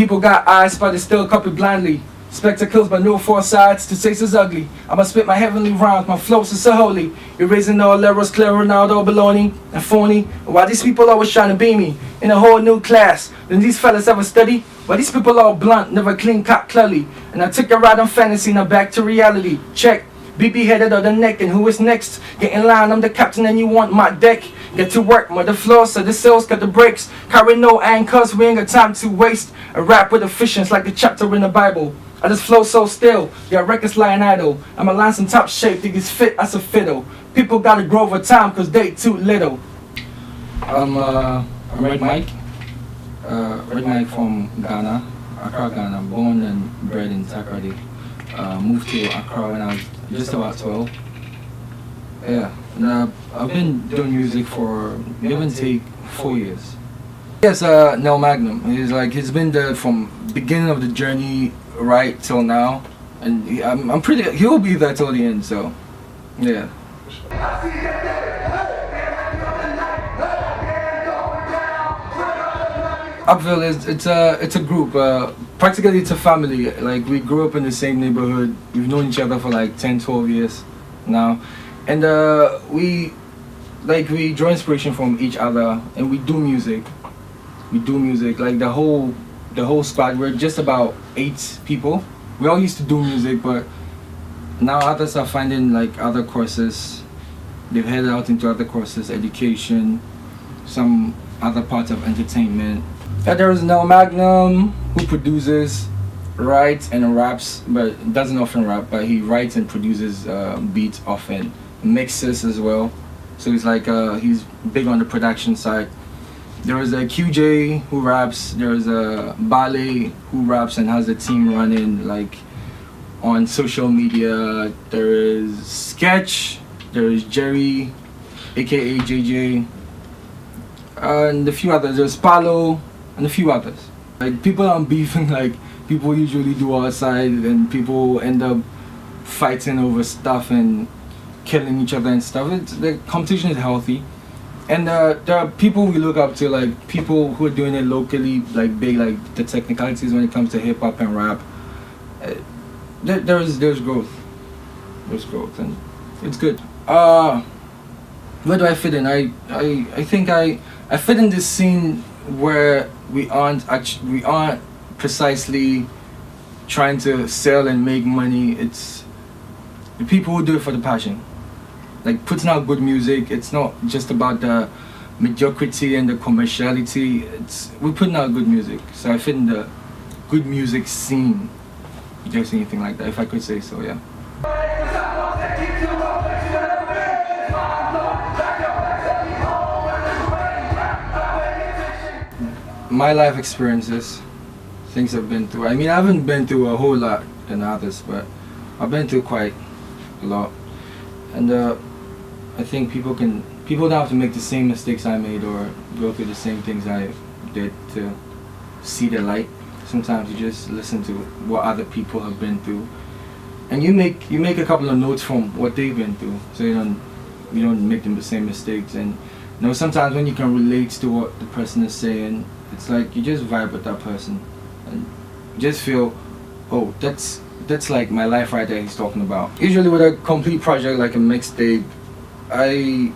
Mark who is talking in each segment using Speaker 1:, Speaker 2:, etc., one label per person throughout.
Speaker 1: People got eyes, but they still copy blindly. Spectacles, but no foresights to taste is ugly. I'ma spit my heavenly rhymes, my flows is so holy. Erasing all errors, clear Ronaldo, baloney, and phony. And why these people always trying to be me in a whole new class? Then these fellas ever study? Why these people all blunt, never clean cut clearly. And I took a ride on fantasy, now back to reality. Check. BB headed on the neck, and who is next? Get in line, I'm the captain and you want my deck. Get to work, mother floor, so the sales cut the brakes. Carry no anchors, we ain't got time to waste. A rap with efficiency like the chapter in the Bible. I just flow so still, got records lying idle. I'm a lines in top shape, think it's fit as a fiddle. People gotta grow over time cause they too little. I'm Redmic. Redmic from Ghana, Accra, Ghana. Born and bred in Takoradi. Moved to Accra when I was just about 12. Yeah, and I've been doing music for give and take 4 years. Yes, Nel Magnum. He's been there from beginning of the journey right till now, and I'm pretty. He'll be there till the end. So, yeah. APVille is it's a group. Practically, it's a family. Like we grew up in the same neighborhood. We've known each other for like 10, 12 years now, and we draw inspiration from each other, and we do music. We do music like the whole squad. We're just about 8 people. We all used to do music, but now others are finding like other courses. They've headed out into other courses, education, some other parts of entertainment. There is Nel Magnum, who produces, writes and raps, but doesn't often rap, but he writes and produces beats often, mixes as well. So he's like he's big on the production side. There is a QJ who raps. There is a Bale who raps and has a team running like on social media. There is Sketch. There is Jerry, aka JJ, and a few others. There's Palo and a few others. Like people aren't beefing like people usually do outside, and people end up fighting over stuff and killing each other and stuff. The competition is healthy. And there are people we look up to, like people who are doing it locally, like big, like the technicalities when it comes to hip hop and rap. There's growth. There's growth, and it's good. Where do I fit in? I think I fit in this scene where we aren't precisely trying to sell and make money. It's the people who do it for the passion. Like putting out good music, it's not just about the mediocrity and the commerciality. We're putting out good music. So I fit in the good music scene, just anything like that, if I could say so, yeah. My life experiences, things I've been through. I mean, I haven't been through a whole lot than others, but I've been through quite a lot. And I think people don't have to make the same mistakes I made or go through the same things I did to see the light. Sometimes you just listen to what other people have been through, and you make a couple of notes from what they've been through, so you don't make them the same mistakes. And you know, sometimes when you can relate to what the person is saying, it's like you just vibe with that person, and you just feel, oh, that's like my life right there he's talking about. Usually with a complete project like a mixtape, I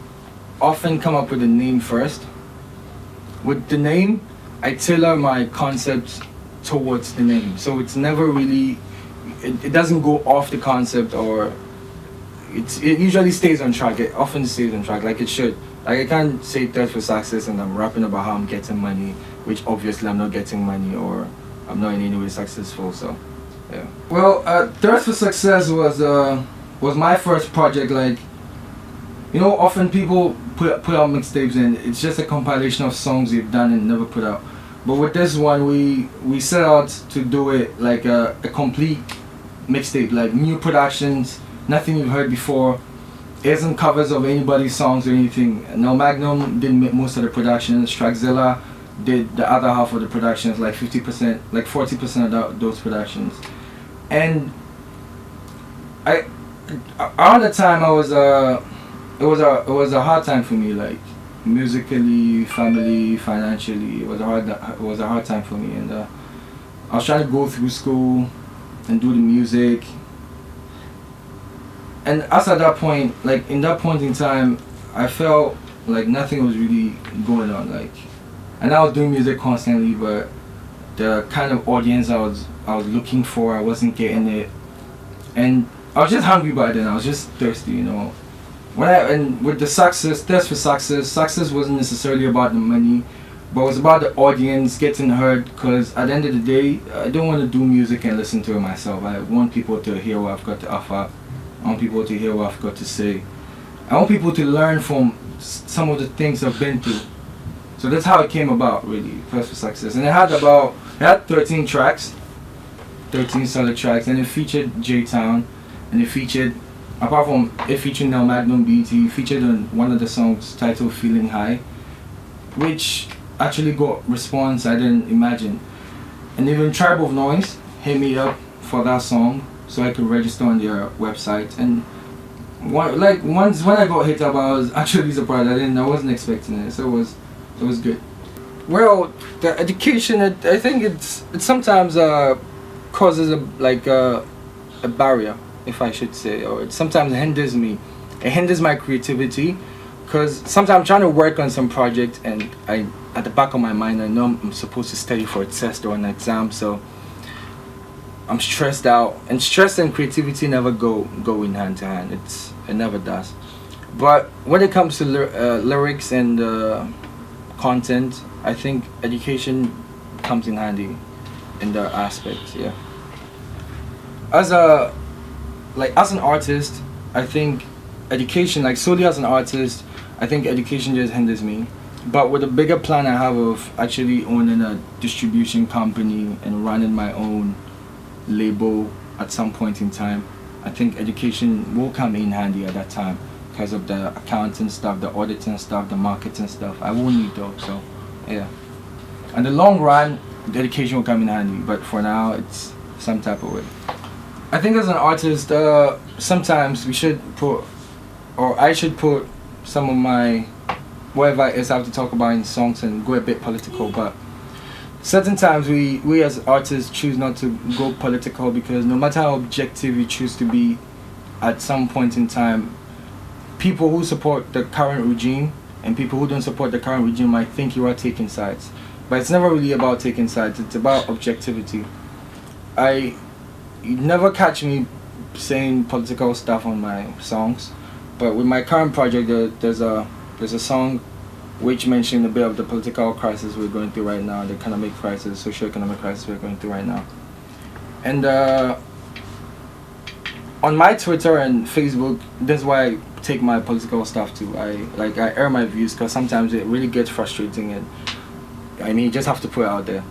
Speaker 1: often come up with a name first. With the name, I tailor my concepts towards the name. So it's never really, it doesn't go off the concept, or it usually stays on track. It often stays on track, like it should. Like I can't say Thirst for Success and I'm rapping about how I'm getting money, which obviously I'm not getting money, or I'm not in any way successful, so. Yeah. Well, Thirst for Success was my first project. Like, you know, often people put out mixtapes and it's just a compilation of songs they've done and never put out. But with this one, we set out to do it like a complete mixtape, like new productions, nothing you've heard before. It isn't covers of anybody's songs or anything. Nel Magnum did most of the production. Trackzilla did the other half of the productions, like 50%, like 40% of those productions. And around the time it was a hard time for me, like musically, family, financially. It was a hard time for me, and I was trying to go through school and do the music. And as at that point, like in that point in time, I felt like nothing was really going on. Like, and I was doing music constantly, but the kind of audience I was looking for, I wasn't getting it. And I was just hungry by then. I was just thirsty, you know. And with the thirst for success wasn't necessarily about the money, but it was about the audience getting heard. Because at the end of the day, I don't want to do music and listen to it myself. I want people to hear what I've got to offer. I want people to hear what I've got to say. I want people to learn from some of the things I've been through. So that's how it came about, really, Thirst for Success. And it had 13 tracks, 13 solid tracks, and it featured J-Town, and it featured, apart from it featuring Nel Magnum BT, featured on one of the songs titled Feeling High, which actually got response I didn't imagine. And even Tribe of Noise hit me up for that song, so I could register on their website. And once when I got hit up, I was actually surprised. I wasn't expecting it, so it was good. Well, the education, I think it sometimes causes a barrier, if I should say, or it sometimes hinders me. It hinders my creativity, because sometimes I'm trying to work on some project, and at the back of my mind I know I'm supposed to study for a test or an exam, so I'm stressed out, and stress and creativity never go in hand to hand. It never does. But when it comes to lyrics and content, I think education comes in handy in that aspect. Yeah. As an artist, I think education, like solely as an artist, I think education just hinders me. But with a bigger plan I have of actually owning a distribution company and running my own label at some point in time, I think education will come in handy at that time, because of the accounting stuff, the auditing stuff, the marketing stuff. I will need those, so yeah. In the long run, the education will come in handy, but for now it's some type of way. I think as an artist, sometimes we should put, or I should put, some of my whatever it is I have to talk about in songs and go a bit political, but certain times we as artists choose not to go political, because no matter how objective you choose to be, at some point in time, people who support the current regime and people who don't support the current regime might think you are taking sides. But it's never really about taking sides, it's about objectivity. You never catch me saying political stuff on my songs, but with my current project, there's a song which mentioned a bit of the political crisis we're going through right now, the economic crisis, socio-economic crisis we're going through right now. And on my Twitter and Facebook, that's why I take my political stuff too. I air my views, because sometimes it really gets frustrating, and I mean, you just have to put it out there.